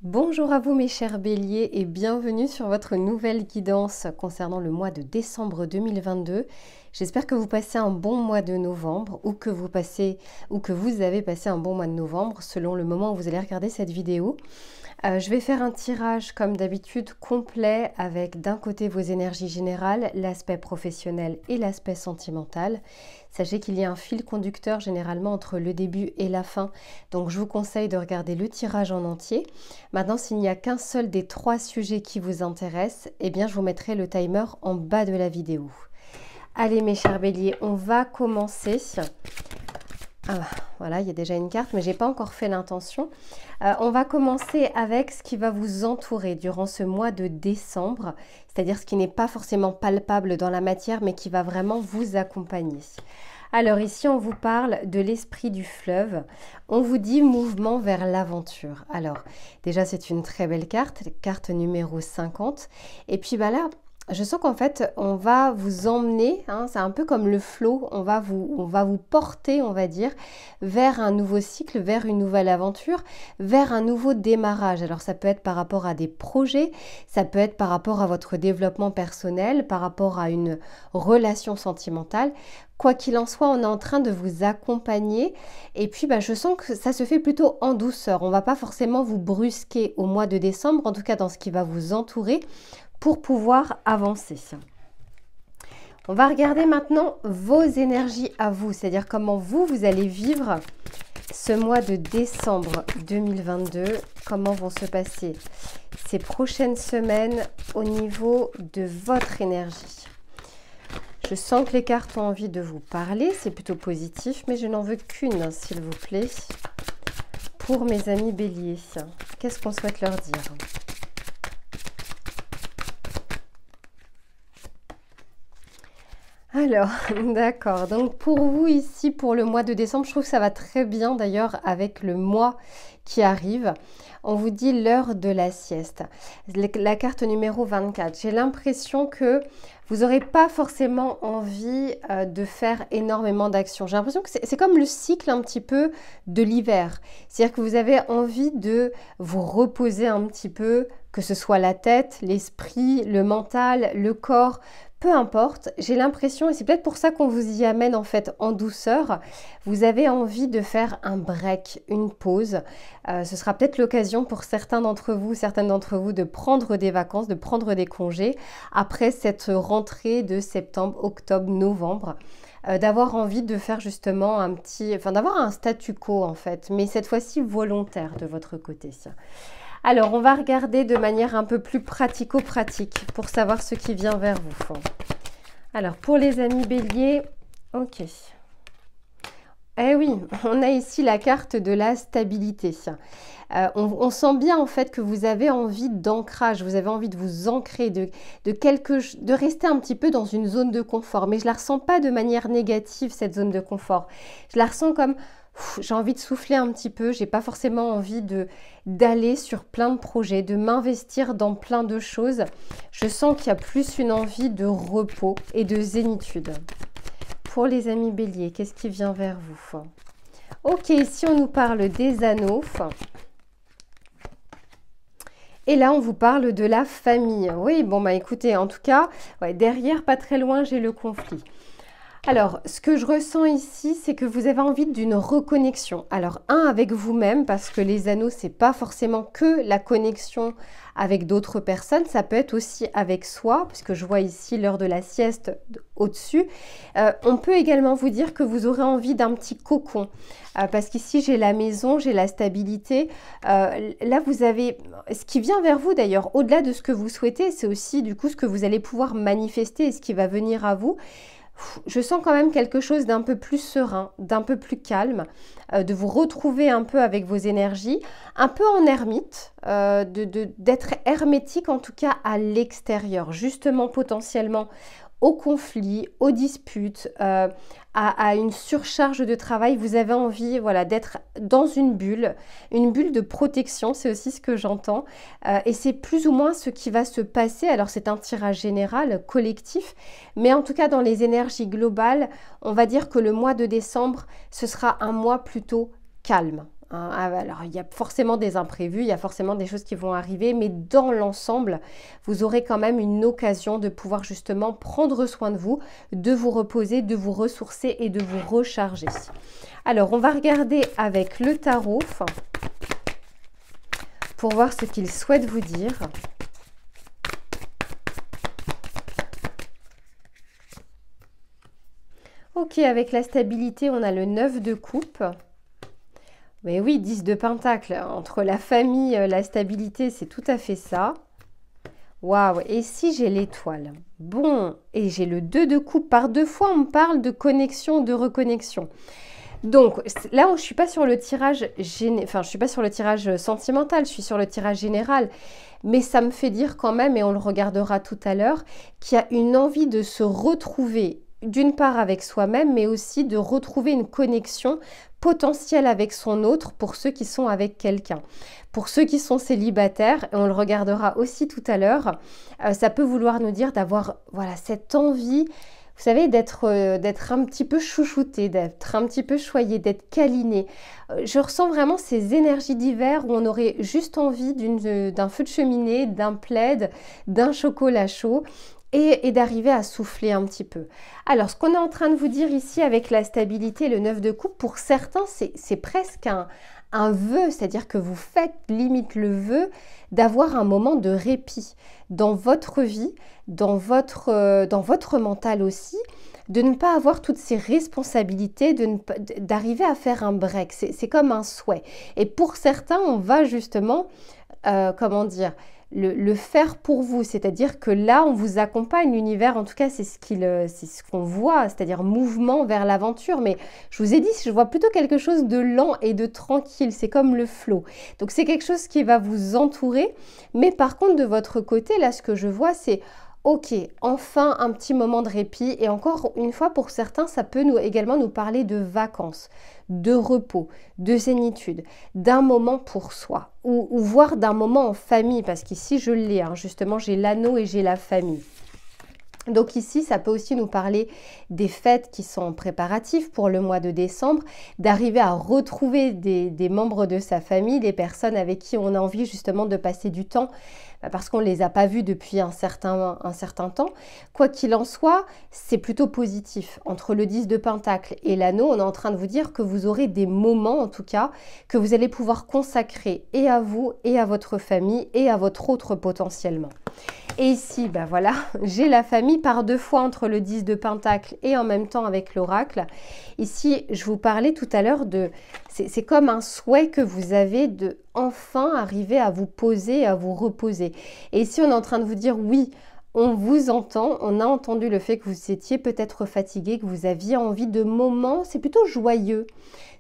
Bonjour à vous mes chers béliers et bienvenue sur votre nouvelle guidance concernant le mois de décembre 2022. J'espère que vous passez un bon mois de novembre ou que vous avez passé un bon mois de novembre selon le moment où vous allez regarder cette vidéo. Je vais faire un tirage comme d'habitude complet avec d'un côté vos énergies générales, l'aspect professionnel et l'aspect sentimental. Sachez qu'il y a un fil conducteur généralement entre le début et la fin, donc je vous conseille de regarder le tirage en entier. Maintenant, s'il n'y a qu'un seul des 3 sujets qui vous intéressent, eh bien je vous mettrai le timer en bas de la vidéo. Allez mes chers béliers, on va commencer. Voilà, il y a déjà une carte, mais je n'ai pas encore fait l'intention. On va commencer avec ce qui va vous entourer durant ce mois de décembre, c'est-à-dire ce qui n'est pas forcément palpable dans la matière, mais qui va vraiment vous accompagner. Alors ici, on vous parle de l'esprit du fleuve. On vous dit mouvement vers l'aventure. Alors, déjà, c'est une très belle carte numéro 50. Et puis là, je sens qu'en fait, on va vous emmener, c'est un peu comme le flot, on va vous porter, on va dire, vers un nouveau cycle, vers une nouvelle aventure, vers un nouveau démarrage. Alors ça peut être par rapport à des projets, ça peut être par rapport à votre développement personnel, par rapport à une relation sentimentale. Quoi qu'il en soit, on est en train de vous accompagner et puis je sens que ça se fait plutôt en douceur. On ne va pas forcément vous brusquer au mois de décembre, en tout cas dans ce qui va vous entourer, pour pouvoir avancer. On va regarder maintenant vos énergies à vous, c'est-à-dire comment vous allez vivre ce mois de décembre 2022, comment vont se passer ces prochaines semaines au niveau de votre énergie. Je sens que les cartes ont envie de vous parler, c'est plutôt positif, mais je n'en veux qu'une, s'il vous plaît, pour mes amis béliers. Qu'est-ce qu'on souhaite leur dire ? Alors, d'accord. Donc pour vous ici, pour le mois de décembre, je trouve que ça va très bien d'ailleurs avec le mois qui arrive. On vous dit l'heure de la sieste. La carte numéro 24. J'ai l'impression que vous n'aurez pas forcément envie de faire énormément d'actions. J'ai l'impression que c'est comme le cycle un petit peu de l'hiver. C'est-à-dire que vous avez envie de vous reposer un petit peu, que ce soit la tête, l'esprit, le mental, le corps. Peu importe, j'ai l'impression, et c'est peut-être pour ça qu'on vous y amène en fait en douceur, vous avez envie de faire un break, une pause. Ce sera peut-être l'occasion pour certaines d'entre vous de prendre des vacances, de prendre des congés après cette rentrée de septembre, octobre, novembre. D'avoir envie de faire justement d'avoir un statu quo en fait, mais cette fois-ci volontaire de votre côté. Alors, on va regarder de manière un peu plus pratico-pratique pour savoir ce qui vient vers vous. Alors, pour les amis béliers, ok. Eh oui, on a ici la carte de la stabilité. On sent bien en fait que vous avez envie d'ancrage, vous avez envie de vous ancrer, de rester un petit peu dans une zone de confort. Mais je la ressens pas de manière négative, cette zone de confort. Je la ressens comme... J'ai envie de souffler un petit peu, j'ai pas forcément envie d'aller sur plein de projets, de m'investir dans plein de choses. Je sens qu'il y a plus une envie de repos et de zénitude. Pour les amis béliers, qu'est-ce qui vient vers vous? Ok, ici on nous parle des anneaux. Et là, on vous parle de la famille. Oui, bon écoutez, en tout cas, derrière, pas très loin, j'ai le conflit. Alors, ce que je ressens ici, c'est que vous avez envie d'une reconnexion. Alors, avec vous-même, parce que les anneaux, c'est pas forcément que la connexion avec d'autres personnes, ça peut être aussi avec soi, puisque je vois ici l'heure de la sieste au-dessus. On peut également vous dire que vous aurez envie d'un petit cocon, parce qu'ici, j'ai la maison, j'ai la stabilité. Là, vous avez... Ce qui vient vers vous, d'ailleurs, au-delà de ce que vous souhaitez, c'est aussi, du coup, ce que vous allez pouvoir manifester et ce qui va venir à vous. Je sens quand même quelque chose d'un peu plus serein, d'un peu plus calme, de vous retrouver un peu avec vos énergies, un peu en ermite, d'être hermétique en tout cas à l'extérieur, justement potentiellement au conflit, aux disputes, à une surcharge de travail. Vous avez envie d'être dans une bulle de protection, c'est aussi ce que j'entends. Et c'est plus ou moins ce qui va se passer. Alors c'est un tirage général, collectif, mais en tout cas dans les énergies globales, on va dire que le mois de décembre, ce sera un mois plutôt calme. hein. Alors, il y a forcément des imprévus, il y a forcément des choses qui vont arriver, mais dans l'ensemble, vous aurez quand même une occasion de pouvoir justement prendre soin de vous reposer, de vous ressourcer et de vous recharger. Alors, on va regarder avec le tarot pour voir ce qu'il souhaite vous dire. Ok, avec la stabilité, on a le 9 de coupe. Mais oui, 10 de pentacle. Entre la famille, la stabilité, c'est tout à fait ça. Waouh, et si j'ai l'étoile? Bon, et j'ai le 2 de coupe. Par 2 fois, on me parle de connexion, de reconnexion. Donc là, je ne suis pas sur le tirage je suis pas sur le tirage sentimental, je suis sur le tirage général. Mais ça me fait dire quand même, et on le regardera tout à l'heure, qu'il y a une envie de se retrouver, d'une part avec soi-même, mais aussi de retrouver une connexion potentielle avec son autre pour ceux qui sont avec quelqu'un. Pour ceux qui sont célibataires, et on le regardera aussi tout à l'heure, ça peut vouloir nous dire d'avoir voilà, cette envie, vous savez, d'être un petit peu chouchouté, d'être un petit peu choyé, d'être câliné. Je ressens vraiment ces énergies d'hiver où on aurait juste envie d'un feu de cheminée, d'un plaid, d'un chocolat chaud et d'arriver à souffler un petit peu. Alors, ce qu'on est en train de vous dire ici avec la stabilité, le 9 de coupe, pour certains, c'est presque un vœu, c'est-à-dire que vous faites limite le vœu d'avoir un moment de répit dans votre vie, dans votre mental aussi, de ne pas avoir toutes ces responsabilités, d'arriver à faire un break. C'est comme un souhait. Et pour certains, on va justement, comment dire, le faire pour vous, c'est-à-dire que là, on vous accompagne, l'univers, en tout cas, c'est ce qu'on voit, c'est-à-dire mouvement vers l'aventure, mais je vous ai dit, je vois plutôt quelque chose de lent et de tranquille, c'est comme le flot. Donc, c'est quelque chose qui va vous entourer, mais par contre, de votre côté, là, ce que je vois, c'est ok, enfin un petit moment de répit, et encore une fois, pour certains, ça peut également nous parler de vacances, de repos, de zénitude, d'un moment pour soi, ou voire d'un moment en famille, parce qu'ici je l'ai, hein, justement j'ai l'anneau et j'ai la famille. Donc ici, ça peut aussi nous parler des fêtes qui sont préparatifs pour le mois de décembre, d'arriver à retrouver des membres de sa famille, des personnes avec qui on a envie justement de passer du temps, parce qu'on ne les a pas vus depuis un certain temps. Quoi qu'il en soit, c'est plutôt positif. Entre le 10 de pentacle et l'anneau, on est en train de vous dire que vous aurez des moments, en tout cas, que vous allez pouvoir consacrer et à vous, et à votre famille, et à votre autre potentiellement. Et ici, ben voilà, j'ai la famille par 2 fois entre le 10 de pentacle et en même temps avec l'oracle. Ici, je vous parlais tout à l'heure de... C'est comme un souhait que vous avez de enfin arriver à vous poser, à vous reposer. Et ici, on est en train de vous dire oui, on vous entend, on a entendu le fait que vous étiez peut-être fatigué, que vous aviez envie de moments, c'est plutôt joyeux.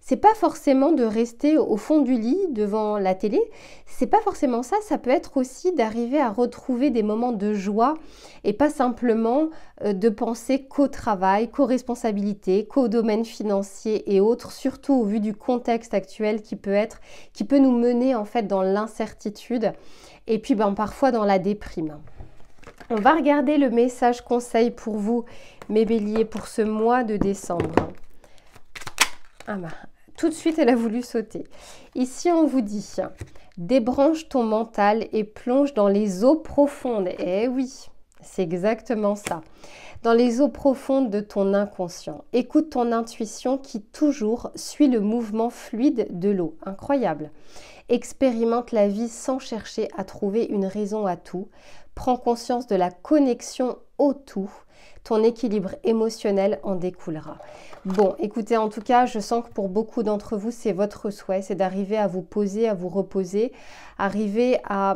C'est pas forcément de rester au fond du lit devant la télé, c'est pas forcément ça, ça peut être aussi d'arriver à retrouver des moments de joie et pas simplement de penser qu'au travail, qu'aux responsabilités, qu'au domaine financier et autres, surtout au vu du contexte actuel qui peut nous mener en fait dans l'incertitude et puis parfois dans la déprime. On va regarder le message conseil pour vous, mes béliers, pour ce mois de décembre. Ah bah, tout de suite, elle a voulu sauter. Ici, on vous dit, débranche ton mental et plonge dans les eaux profondes. Eh oui, c'est exactement ça. Dans les eaux profondes de ton inconscient. Écoute ton intuition qui toujours suit le mouvement fluide de l'eau. Incroyable. Expérimente la vie sans chercher à trouver une raison à tout. Prends conscience de la connexion au tout. Ton équilibre émotionnel en découlera. Bon, écoutez, en tout cas, je sens que pour beaucoup d'entre vous, c'est votre souhait, c'est d'arriver à vous poser, à vous reposer, arriver à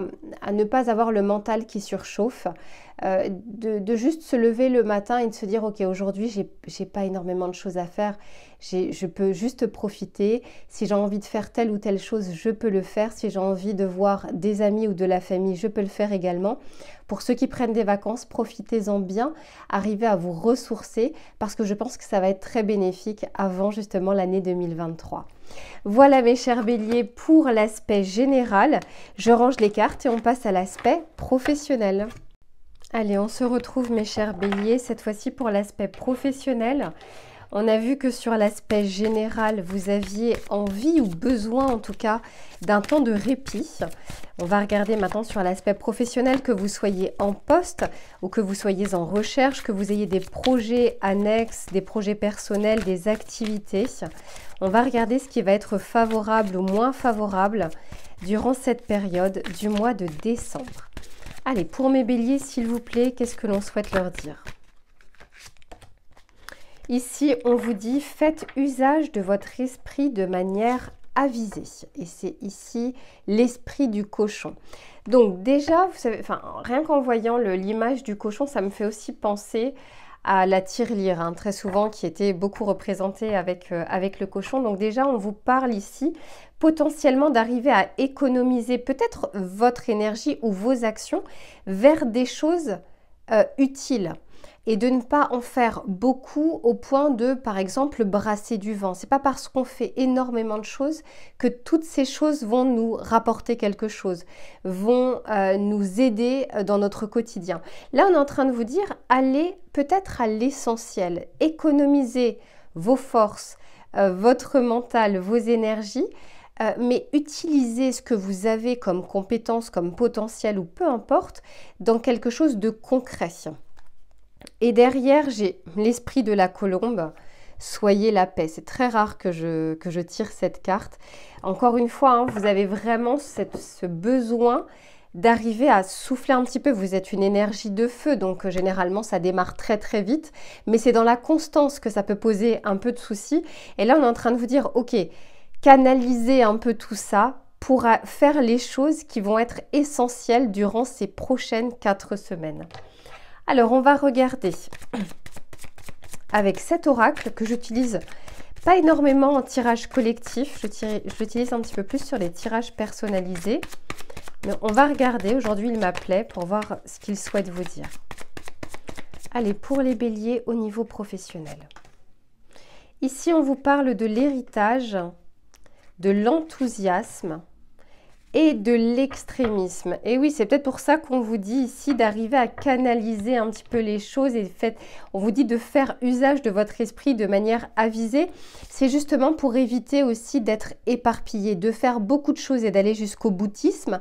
ne pas avoir le mental qui surchauffe, de juste se lever le matin et de se dire, ok, aujourd'hui, j'ai pas énormément de choses à faire, je peux juste profiter. Si j'ai envie de faire telle ou telle chose, je peux le faire. Si j'ai envie de voir des amis ou de la famille, je peux le faire également. Pour ceux qui prennent des vacances, profitez-en bien, arrivez à vous ressourcer parce que je pense que ça va être très bénéfique avant justement l'année 2023. Voilà mes chers béliers pour l'aspect général. Je range les cartes et on passe à l'aspect professionnel. Allez, on se retrouve mes chers béliers, cette fois-ci pour l'aspect professionnel. On a vu que sur l'aspect général, vous aviez envie ou besoin en tout cas d'un temps de répit. On va regarder maintenant sur l'aspect professionnel, que vous soyez en poste ou que vous soyez en recherche, que vous ayez des projets annexes, des projets personnels, des activités. On va regarder ce qui va être favorable ou moins favorable durant cette période du mois de décembre. Allez, pour mes béliers, s'il vous plaît, qu'est-ce que l'on souhaite leur dire ? Ici, on vous dit, faites usage de votre esprit de manière avisée. Et c'est ici l'esprit du cochon. Donc déjà, vous savez, enfin, rien qu'en voyant l'image du cochon, ça me fait aussi penser à la tirelire, hein, très souvent, qui était beaucoup représentée avec le cochon. Donc déjà, on vous parle ici potentiellement d'arriver à économiser peut-être votre énergie ou vos actions vers des choses utiles. Et de ne pas en faire beaucoup au point de, par exemple, brasser du vent. C'est pas parce qu'on fait énormément de choses que toutes ces choses vont nous rapporter quelque chose, vont nous aider dans notre quotidien. Là, on est en train de vous dire, allez peut-être à l'essentiel, économisez vos forces, votre mental, vos énergies, mais utilisez ce que vous avez comme compétences, comme potentiel ou peu importe, dans quelque chose de concret. Et derrière, j'ai l'esprit de la colombe, soyez la paix. C'est très rare que je tire cette carte. Encore une fois, hein, vous avez vraiment ce besoin d'arriver à souffler un petit peu. Vous êtes une énergie de feu, donc généralement, ça démarre très très vite. Mais c'est dans la constance que ça peut poser un peu de soucis. Et là, on est en train de vous dire, ok, canalisez un peu tout ça pour faire les choses qui vont être essentielles durant ces prochaines 4 semaines. Alors, on va regarder avec cet oracle que j'utilise pas énormément en tirage collectif. Je l'utilise un petit peu plus sur les tirages personnalisés. Mais on va regarder. Aujourd'hui, il m'appelait pour voir ce qu'il souhaite vous dire. Allez, pour les béliers au niveau professionnel. Ici, on vous parle de l'héritage, de l'enthousiasme et de l'extrémisme. Et oui, c'est peut-être pour ça qu'on vous dit ici d'arriver à canaliser un petit peu les choses et on vous dit de faire usage de votre esprit de manière avisée. C'est justement pour éviter aussi d'être éparpillé, de faire beaucoup de choses et d'aller jusqu'au boutisme,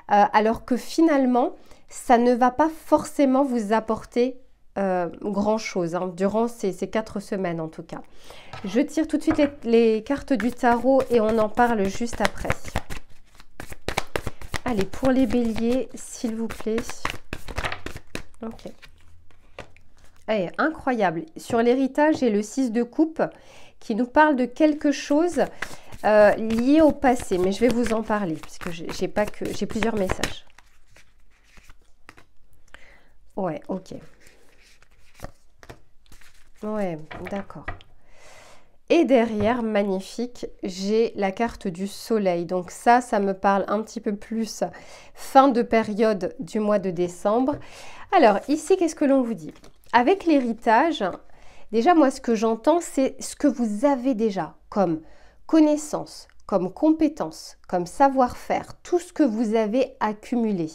alors que finalement, ça ne va pas forcément vous apporter grand-chose, hein, durant ces 4 semaines en tout cas. Je tire tout de suite les cartes du tarot et on en parle juste après. Allez, pour les béliers, s'il vous plaît. Ok. Allez, incroyable. Sur l'héritage, j'ai le 6 de coupe qui nous parle de quelque chose lié au passé. Mais je vais vous en parler puisque j'ai plusieurs messages. Ouais, ok. Ouais, d'accord. Et derrière, magnifique, j'ai la carte du soleil. Donc ça me parle un petit peu plus fin de période du mois de décembre. Alors ici, qu'est-ce que l'on vous dit? Avec l'héritage, déjà moi ce que j'entends, c'est ce que vous avez déjà comme connaissances, comme compétences, comme savoir-faire, tout ce que vous avez accumulé.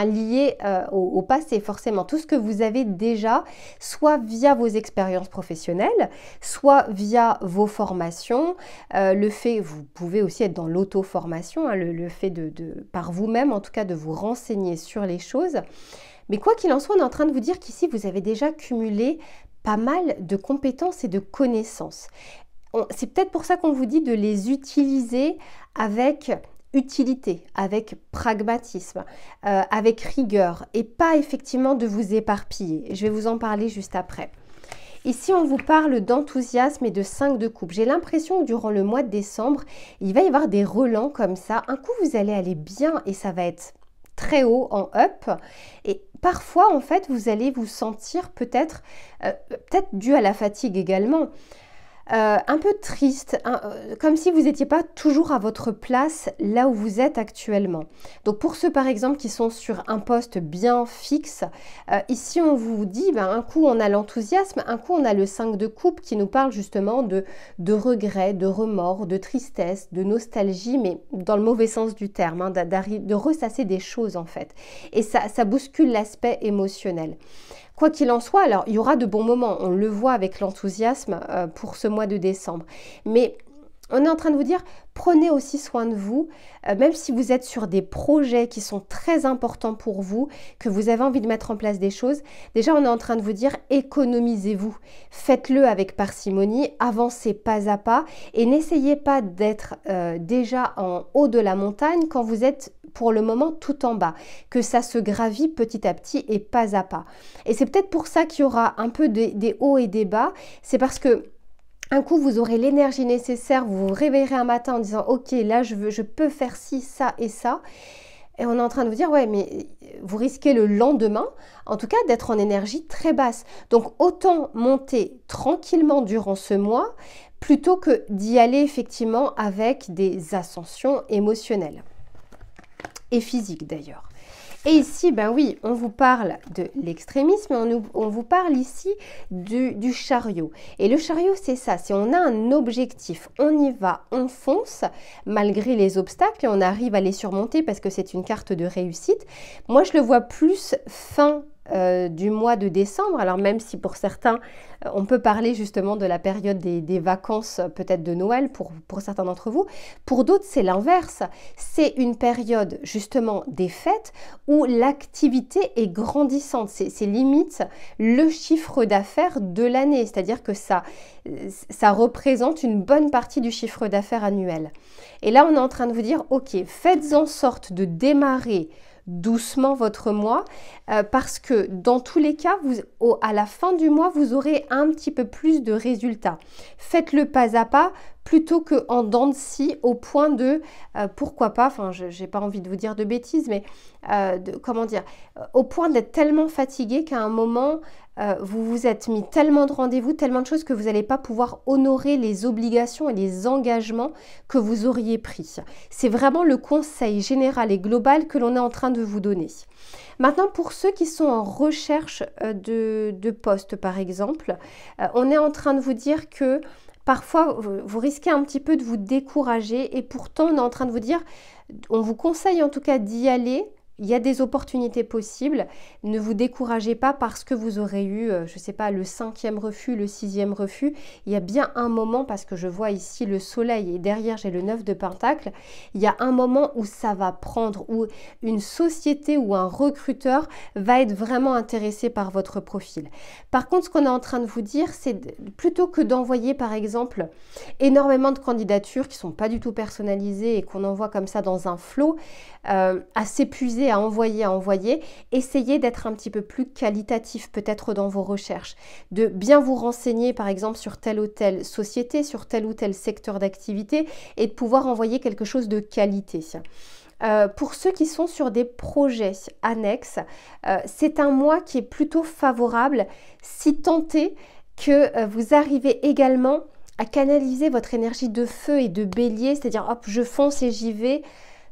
Lié au passé, forcément, tout ce que vous avez déjà, soit via vos expériences professionnelles, soit via vos formations, vous pouvez aussi être dans l'auto-formation, hein, le fait par vous-même, en tout cas, de vous renseigner sur les choses. Mais quoi qu'il en soit, on est en train de vous dire qu'ici, vous avez déjà cumulé pas mal de compétences et de connaissances. C'est peut-être pour ça qu'on vous dit de les utiliser avec utilité, avec pragmatisme, avec rigueur et pas effectivement de vous éparpiller. Je vais vous en parler juste après. Ici, on vous parle d'enthousiasme et de 5 de coupe. J'ai l'impression que durant le mois de décembre, il va y avoir des relents comme ça. Un coup, vous allez aller bien et ça va être très haut en up. Et parfois, en fait, vous allez vous sentir peut-être dû à la fatigue également, un peu triste, comme si vous n'étiez pas toujours à votre place là où vous êtes actuellement. Donc pour ceux par exemple qui sont sur un poste bien fixe, ici on vous dit, un coup on a l'enthousiasme, un coup on a le 5 de coupe qui nous parle justement de regrets, de remords, de tristesse, de nostalgie, mais dans le mauvais sens du terme, de ressasser des choses en fait. Et ça bouscule l'aspect émotionnel. Quoi qu'il en soit, alors il y aura de bons moments, on le voit avec l'enthousiasme pour ce mois de décembre. Mais on est en train de vous dire, prenez aussi soin de vous, même si vous êtes sur des projets qui sont très importants pour vous, que vous avez envie de mettre en place des choses. Déjà, on est en train de vous dire, économisez-vous. Faites-le avec parcimonie, avancez pas à pas et n'essayez pas d'être déjà en haut de la montagne quand vous êtes pour le moment tout en bas, que ça se gravit petit à petit et pas à pas. Et c'est peut-être pour ça qu'il y aura un peu des hauts et des bas, c'est parce que un coup, vous aurez l'énergie nécessaire, vous vous réveillerez un matin en disant « Ok, là, je peux faire ci, ça et ça ». Et on est en train de vous dire « Ouais, mais vous risquez le lendemain, en tout cas, d'être en énergie très basse. » Donc, autant monter tranquillement durant ce mois, plutôt que d'y aller effectivement avec des ascensions émotionnelles. Et physiques d'ailleurs. Et ici, ben oui, on vous parle de l'extrémisme, on vous parle ici du chariot. Et le chariot, c'est ça, c'est on a un objectif, on y va, on fonce, malgré les obstacles, et on arrive à les surmonter parce que c'est une carte de réussite. Moi, je le vois plus fin du mois de décembre, alors même si pour certains, on peut parler justement de la période des vacances, peut-être de Noël pour certains d'entre vous. Pour d'autres, c'est l'inverse. C'est une période justement des fêtes où l'activité est grandissante. C'est limite le chiffre d'affaires de l'année, c'est-à-dire que ça représente une bonne partie du chiffre d'affaires annuel. Et là, on est en train de vous dire, ok, faites en sorte de démarrer doucement votre mois parce que dans tous les cas, à la fin du mois, vous aurez un petit peu plus de résultats. Faites-le pas à pas plutôt qu'en dents de scie au point de, pourquoi pas, enfin je n'ai pas envie de vous dire de bêtises, mais comment dire, au point d'être tellement fatigué qu'à un moment, vous vous êtes mis tellement de rendez-vous, tellement de choses que vous n'allez pas pouvoir honorer les obligations et les engagements que vous auriez pris. C'est vraiment le conseil général et global que l'on est en train de vous donner. Maintenant, pour ceux qui sont en recherche de poste, par exemple, on est en train de vous dire que parfois, vous risquez un petit peu de vous décourager et pourtant, on est en train de vous dire, on vous conseille en tout cas d'y aller. Il y a des opportunités possibles. Ne vous découragez pas parce que vous aurez eu, je ne sais pas, le 5e refus, le 6e refus. Il y a bien un moment, parce que je vois ici le soleil et derrière j'ai le 9 de Pentacle, il y a un moment où ça va prendre, où une société ou un recruteur va être vraiment intéressé par votre profil. Par contre, ce qu'on est en train de vous dire, c'est plutôt que d'envoyer par exemple énormément de candidatures qui ne sont pas du tout personnalisées et qu'on envoie comme ça dans un flot, à s'épuiser, à envoyer, essayez d'être un petit peu plus qualitatif peut-être dans vos recherches, de bien vous renseigner par exemple sur telle ou telle société, sur tel ou tel secteur d'activité et de pouvoir envoyer quelque chose de qualité. Pour ceux qui sont sur des projets annexes, c'est un mois qui est plutôt favorable si tant est que vous arrivez également à canaliser votre énergie de feu et de bélier, c'est-à-dire hop, je fonce et j'y vais,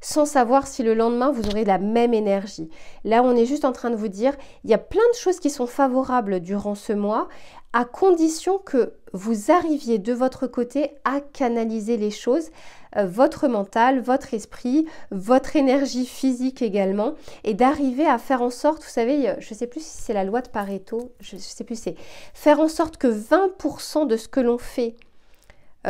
sans savoir si le lendemain, vous aurez la même énergie. Là, on est juste en train de vous dire, il y a plein de choses qui sont favorables durant ce mois, à condition que vous arriviez de votre côté à canaliser les choses, votre mental, votre esprit, votre énergie physique également, et d'arriver à faire en sorte, vous savez, je ne sais plus si c'est la loi de Pareto, je ne sais plus, c'est faire en sorte que 20% de ce que l'on fait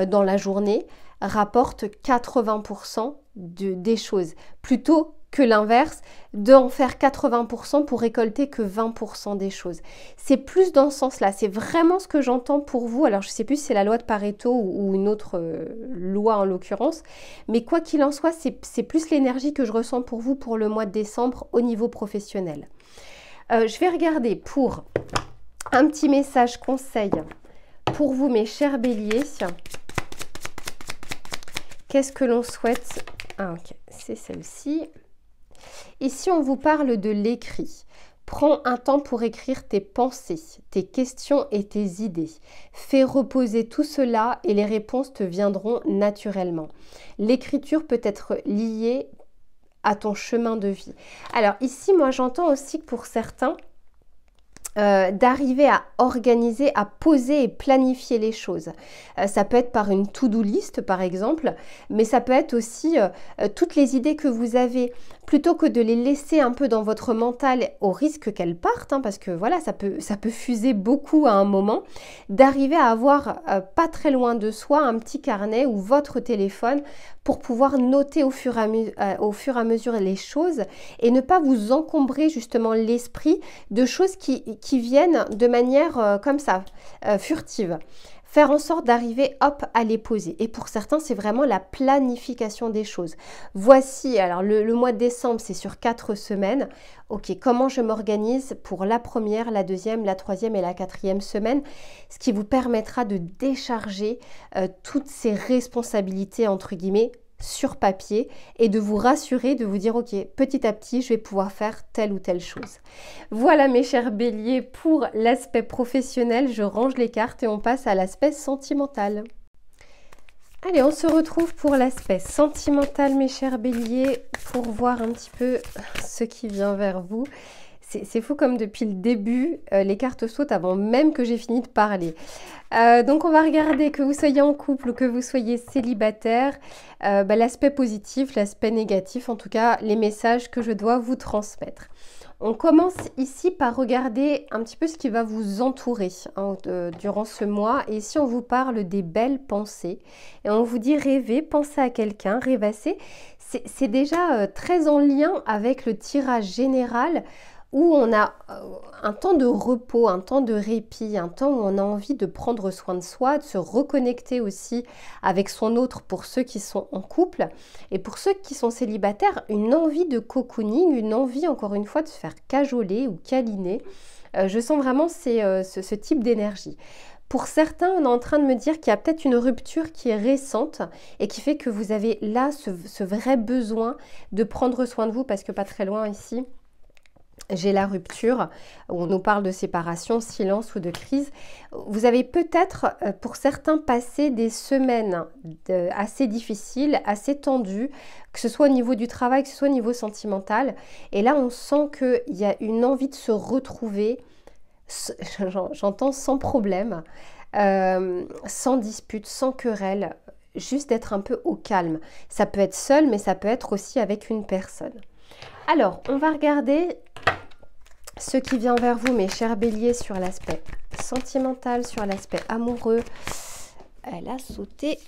dans la journée rapporte 80% des choses, plutôt que l'inverse, d'en faire 80% pour récolter que 20% des choses. C'est plus dans ce sens-là, c'est vraiment ce que j'entends pour vous. Alors je ne sais plus si c'est la loi de Pareto ou une autre loi en l'occurrence, mais quoi qu'il en soit, c'est plus l'énergie que je ressens pour vous pour le mois de décembre au niveau professionnel. Je vais regarder pour un petit message conseil pour vous mes chers béliers. Qu'est-ce que l'on souhaite? Ah ok, c'est celle-ci. Ici, on vous parle de l'écrit. Prends un temps pour écrire tes pensées, tes questions et tes idées. Fais reposer tout cela et les réponses te viendront naturellement. L'écriture peut être liée à ton chemin de vie. Alors ici, moi j'entends aussi que pour certains, d'arriver à organiser, à poser et planifier les choses. Ça peut être par une to-do list par exemple, mais ça peut être aussi toutes les idées que vous avez, plutôt que de les laisser un peu dans votre mental au risque qu'elles partent, parce que voilà, ça peut fuser beaucoup à un moment, d'arriver à avoir pas très loin de soi un petit carnet ou votre téléphone pour pouvoir noter au fur et à mesure les choses et ne pas vous encombrer justement l'esprit de choses qui viennent de manière comme ça, furtive. Faire en sorte d'arriver, hop, à les poser. Et pour certains, c'est vraiment la planification des choses. Voici, alors le mois de décembre, c'est sur 4 semaines. Ok, comment je m'organise pour la première, la deuxième, la troisième et la quatrième semaine, ce qui vous permettra de décharger toutes ces responsabilités, entre guillemets, sur papier et de vous rassurer, de vous dire ok, petit à petit je vais pouvoir faire telle ou telle chose. Voilà mes chers béliers pour l'aspect professionnel, je range les cartes et on passe à l'aspect sentimental. Allez, on se retrouve pour l'aspect sentimental mes chers béliers pour voir un petit peu ce qui vient vers vous. C'est fou comme depuis le début, les cartes sautent avant même que j'ai fini de parler. Donc on va regarder que vous soyez en couple ou que vous soyez célibataire, l'aspect positif, l'aspect négatif, en tout cas les messages que je dois vous transmettre. On commence ici par regarder un petit peu ce qui va vous entourer durant ce mois. Et ici, on vous parle des belles pensées. Et on vous dit rêver, penser à quelqu'un, rêvasser. C'est déjà très en lien avec le tirage général où on a un temps de repos, un temps de répit, un temps où on a envie de prendre soin de soi, de se reconnecter aussi avec son autre pour ceux qui sont en couple. Et pour ceux qui sont célibataires, une envie de cocooning, une envie encore une fois de se faire cajoler ou câliner. Je sens vraiment ce type d'énergie. Pour certains, on est en train de me dire qu'il y a peut-être une rupture qui est récente et qui fait que vous avez là ce vrai besoin de prendre soin de vous parce que pas très loin ici, j'ai la rupture, où on nous parle de séparation, silence ou de crise. Vous avez peut-être, pour certains, passé des semaines assez difficiles, assez tendues, que ce soit au niveau du travail, que ce soit au niveau sentimental. Et là, on sent qu'il y a une envie de se retrouver, j'entends sans problème, sans dispute, sans querelle, juste d'être un peu au calme. Ça peut être seul, mais ça peut être aussi avec une personne. Alors, on va regarder ce qui vient vers vous, mes chers béliers, sur l'aspect sentimental, sur l'aspect amoureux. Elle a sauté.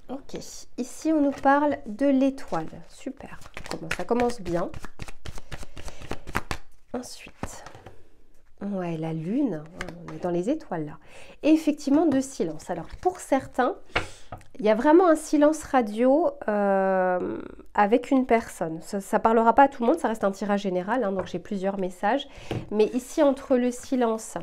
Ok, ici on nous parle de l'étoile. Super, ça commence bien. Ensuite, ouais, la lune, on est dans les étoiles là. Et effectivement, de silence. Alors, pour certains, il y a vraiment un silence radio avec une personne. Ça ne parlera pas à tout le monde, ça reste un tirage général, donc j'ai plusieurs messages. Mais ici, entre le silence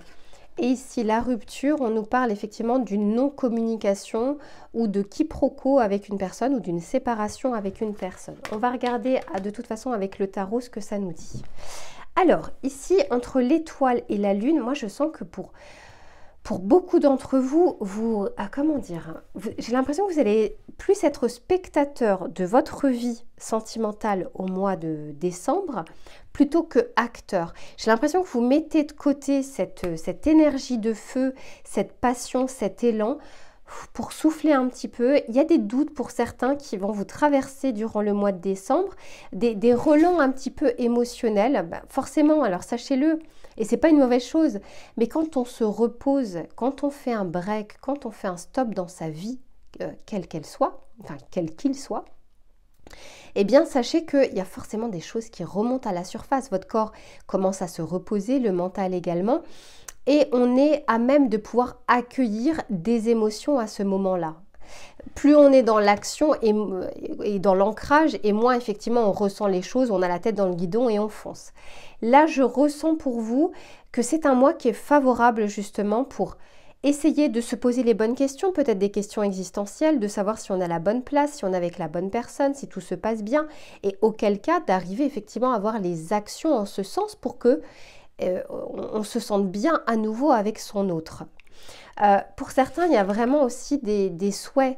et ici la rupture, on nous parle effectivement d'une non-communication ou de quiproquo avec une personne ou d'une séparation avec une personne. On va regarder de toute façon avec le tarot ce que ça nous dit. Alors, ici, entre l'étoile et la lune, moi je sens que pour beaucoup d'entre vous, comment dire, j'ai l'impression que vous allez plus être spectateur de votre vie sentimentale au mois de décembre plutôt que acteur. J'ai l'impression que vous mettez de côté cette énergie de feu, cette passion, cet élan pour souffler un petit peu. Il y a des doutes pour certains qui vont vous traverser durant le mois de décembre, des relents un petit peu émotionnels. Forcément, alors sachez-le, et c'est pas une mauvaise chose, mais quand on se repose, quand on fait un break, quand on fait un stop dans sa vie, quelle qu'elle soit, enfin quel qu'il soit, eh bien sachez qu'il y a forcément des choses qui remontent à la surface. Votre corps commence à se reposer, le mental également, et on est à même de pouvoir accueillir des émotions à ce moment-là. Plus on est dans l'action et dans l'ancrage, et moins effectivement on ressent les choses, on a la tête dans le guidon et on fonce. Là, je ressens pour vous que c'est un mois qui est favorable justement pour essayer de se poser les bonnes questions, peut-être des questions existentielles, de savoir si on a la bonne place, si on est avec la bonne personne, si tout se passe bien, et auquel cas d'arriver effectivement à avoir les actions en ce sens pour que on se sente bien à nouveau avec son autre. Pour certains, il y a vraiment aussi des souhaits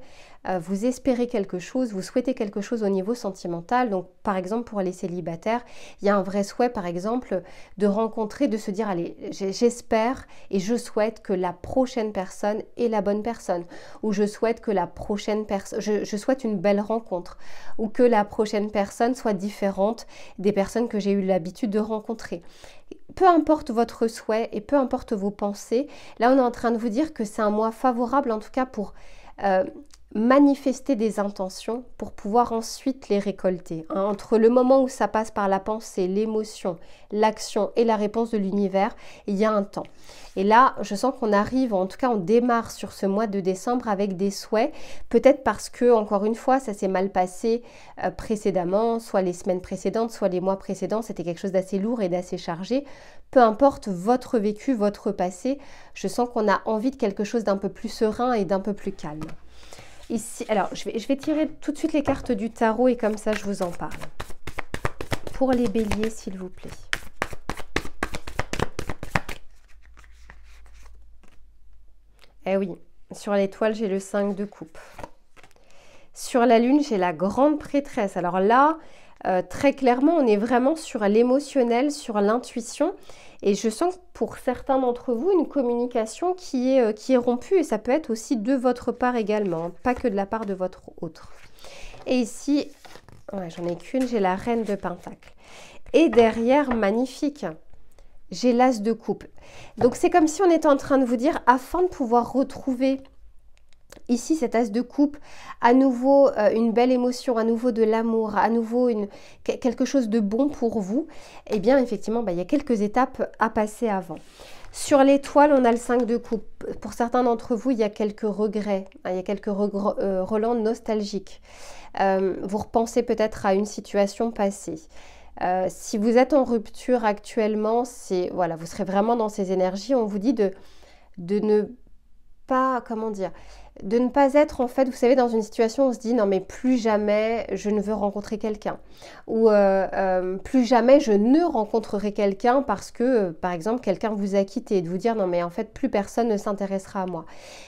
vous espérez quelque chose, vous souhaitez quelque chose au niveau sentimental. Donc par exemple pour les célibataires, il y a un vrai souhait par exemple de rencontrer, de se dire allez, j'espère et je souhaite que la prochaine personne est la bonne personne, ou je souhaite que la prochaine personne, je souhaite une belle rencontre, ou que la prochaine personne soit différente des personnes que j'ai eu l'habitude de rencontrer. Peu importe votre souhait et peu importe vos pensées, là on est en train de vous dire que c'est un mois favorable en tout cas pour manifester des intentions pour pouvoir ensuite les récolter. Entre le moment où ça passe par la pensée, l'émotion, l'action et la réponse de l'univers, il y a un temps. Et là, je sens qu'on arrive, en tout cas on démarre sur ce mois de décembre avec des souhaits, peut-être parce que, encore une fois, ça s'est mal passé précédemment, soit les semaines précédentes, soit les mois précédents, c'était quelque chose d'assez lourd et d'assez chargé. Peu importe votre vécu, votre passé, je sens qu'on a envie de quelque chose d'un peu plus serein et d'un peu plus calme. Ici, alors, je vais tirer tout de suite les cartes du tarot et comme ça, je vous en parle. Pour les béliers, s'il vous plaît. Eh oui, sur l'étoile, j'ai le 5 de coupe. Sur la lune, j'ai la grande prêtresse. Alors là, très clairement, on est vraiment sur l'émotionnel, sur l'intuition. Et je sens pour certains d'entre vous une communication qui est rompue. Et ça peut être aussi de votre part également, hein, pas que de la part de votre autre. Et ici, ouais, j'en ai qu'une, j'ai la reine de Pentacle. Et derrière, magnifique, j'ai l'as de coupe. Donc c'est comme si on était en train de vous dire, afin de pouvoir retrouver ici cet as de coupe, à nouveau une belle émotion, à nouveau de l'amour, à nouveau quelque chose de bon pour vous, eh bien effectivement, il y a quelques étapes à passer avant. Sur l'étoile, on a le 5 de coupe. Pour certains d'entre vous, il y a quelques regrets, hein, il y a quelques relents nostalgiques. Vous repensez peut-être à une situation passée. Si vous êtes en rupture actuellement, voilà, vous serez vraiment dans ces énergies. On vous dit de ne pas, comment dire, de ne pas être en fait, vous savez, dans une situation où on se dit non mais plus jamais je ne veux rencontrer quelqu'un, ou plus jamais je ne rencontrerai quelqu'un parce que par exemple quelqu'un vous a quitté, et de vous dire non mais en fait plus personne ne s'intéressera à moi.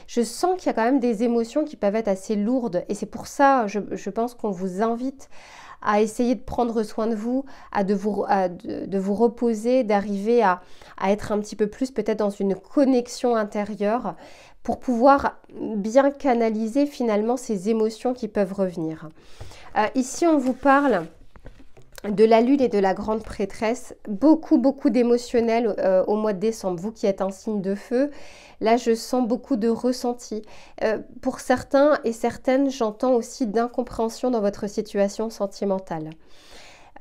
Je sens qu'il y a quand même des émotions qui peuvent être assez lourdes et c'est pour ça je pense qu'on vous invite à essayer de prendre soin de vous, de vous reposer, d'arriver à être un petit peu plus peut-être dans une connexion intérieure pour pouvoir bien canaliser finalement ces émotions qui peuvent revenir. Ici, on vous parle de la lune et de la grande prêtresse, beaucoup d'émotionnel au mois de décembre. Vous qui êtes un signe de feu, là je sens beaucoup de ressenti. Pour certains et certaines, j'entends aussi d'incompréhension dans votre situation sentimentale.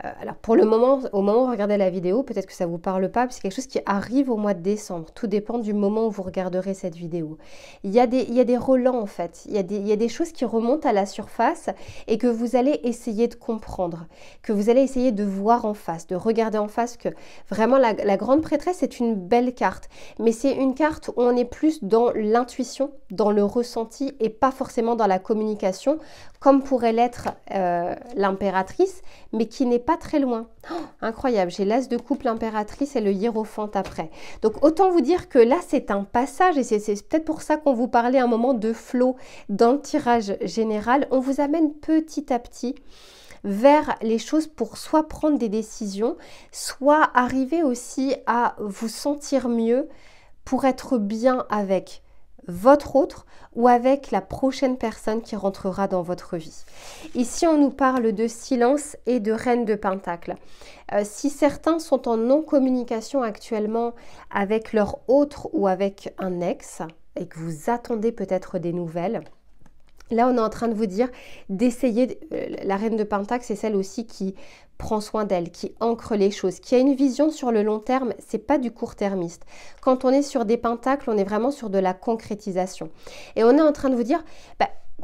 Alors pour le moment, au moment où vous regardez la vidéo, peut-être que ça ne vous parle pas, c'est quelque chose qui arrive au mois de décembre. Tout dépend du moment où vous regarderez cette vidéo. Il y a des relents en fait, il y a des choses qui remontent à la surface et que vous allez essayer de comprendre, que vous allez essayer de voir en face, de regarder en face, que vraiment la grande prêtresse est une belle carte, mais c'est une carte où on est plus dans l'intuition, dans le ressenti et pas forcément dans la communication, comme pourrait l'être l'impératrice, mais qui n'est pas très loin. Oh, incroyable, j'ai l'as de coupe, l'impératrice et le hiérophante après. Donc autant vous dire que là c'est un passage et c'est peut-être pour ça qu'on vous parlait un moment de flow dans le tirage général. On vous amène petit à petit vers les choses pour soit prendre des décisions, soit arriver aussi à vous sentir mieux pour être bien avec votre autre ou avec la prochaine personne qui rentrera dans votre vie. Ici, on nous parle de silence et de reine de Pentacle. Si certains sont en non-communication actuellement avec leur autre ou avec un ex et que vous attendez peut-être des nouvelles, là, on est en train de vous dire d'essayer, la reine de Pentacle, c'est celle aussi qui prend soin d'elle, qui ancre les choses, qui a une vision sur le long terme, c'est pas du court-termiste. Quand on est sur des pentacles, on est vraiment sur de la concrétisation. Et on est en train de vous dire,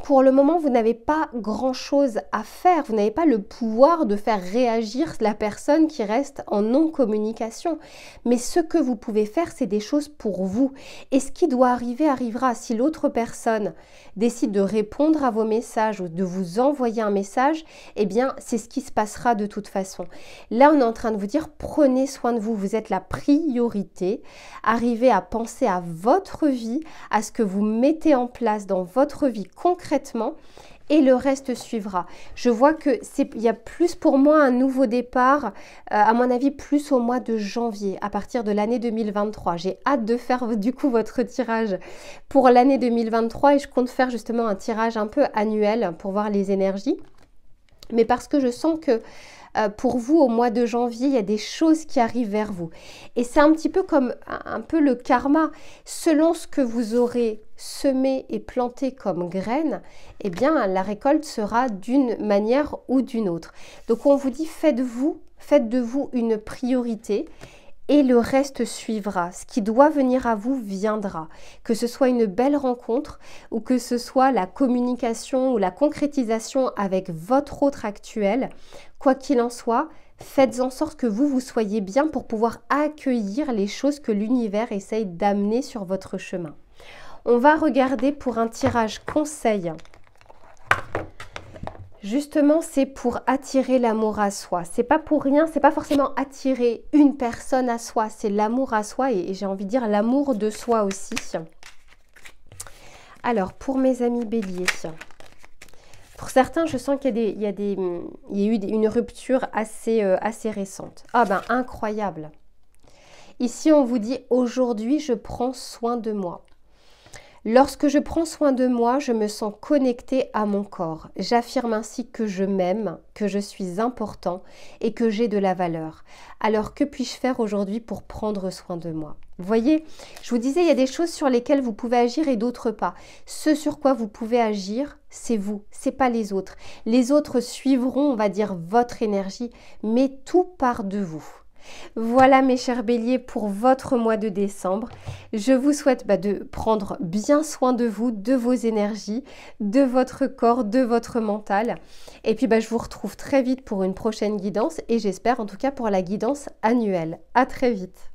pour le moment, vous n'avez pas grand-chose à faire, vous n'avez pas le pouvoir de faire réagir la personne qui reste en non-communication. Mais ce que vous pouvez faire, c'est des choses pour vous. Et ce qui doit arriver, arrivera. Si l'autre personne décide de répondre à vos messages ou de vous envoyer un message, eh bien, c'est ce qui se passera de toute façon. Là, on est en train de vous dire, prenez soin de vous, vous êtes la priorité. Arrivez à penser à votre vie, à ce que vous mettez en place dans votre vie concrètement, concrètement et le reste suivra. Je vois que il y a plus pour moi un nouveau départ, à mon avis plus au mois de janvier, à partir de l'année 2023. J'ai hâte de faire du coup votre tirage pour l'année 2023 et je compte faire justement un tirage un peu annuel pour voir les énergies. Mais parce que je sens que pour vous, au mois de janvier, il y a des choses qui arrivent vers vous. Et c'est un petit peu comme un peu le karma. Selon ce que vous aurez semé et planté comme graines, eh bien, la récolte sera d'une manière ou d'une autre. Donc, on vous dit, faites de vous une priorité. Et le reste suivra. Ce qui doit venir à vous viendra. Que ce soit une belle rencontre ou que ce soit la communication ou la concrétisation avec votre autre actuel, quoi qu'il en soit, faites en sorte que vous soyez bien pour pouvoir accueillir les choses que l'univers essaye d'amener sur votre chemin. On va regarder pour un tirage conseil. Justement, c'est pour attirer l'amour à soi. C'est pas pour rien, c'est pas forcément attirer une personne à soi, c'est l'amour à soi et j'ai envie de dire l'amour de soi aussi. Alors, pour mes amis béliers, pour certains, je sens qu'il y a eu une rupture assez récente. Ah ben, incroyable. Ici, on vous dit, aujourd'hui, je prends soin de moi. Lorsque je prends soin de moi, je me sens connectée à mon corps. J'affirme ainsi que je m'aime, que je suis important et que j'ai de la valeur. Alors, que puis-je faire aujourd'hui pour prendre soin de moi? Vous voyez, je vous disais, il y a des choses sur lesquelles vous pouvez agir et d'autres pas. Ce sur quoi vous pouvez agir, c'est vous, c'est pas les autres. Les autres suivront, on va dire, votre énergie, mais tout part de vous. Voilà mes chers béliers pour votre mois de décembre. Je vous souhaite de prendre bien soin de vous, de vos énergies, de votre corps, de votre mental. Et puis je vous retrouve très vite pour une prochaine guidance et j'espère en tout cas pour la guidance annuelle. À très vite.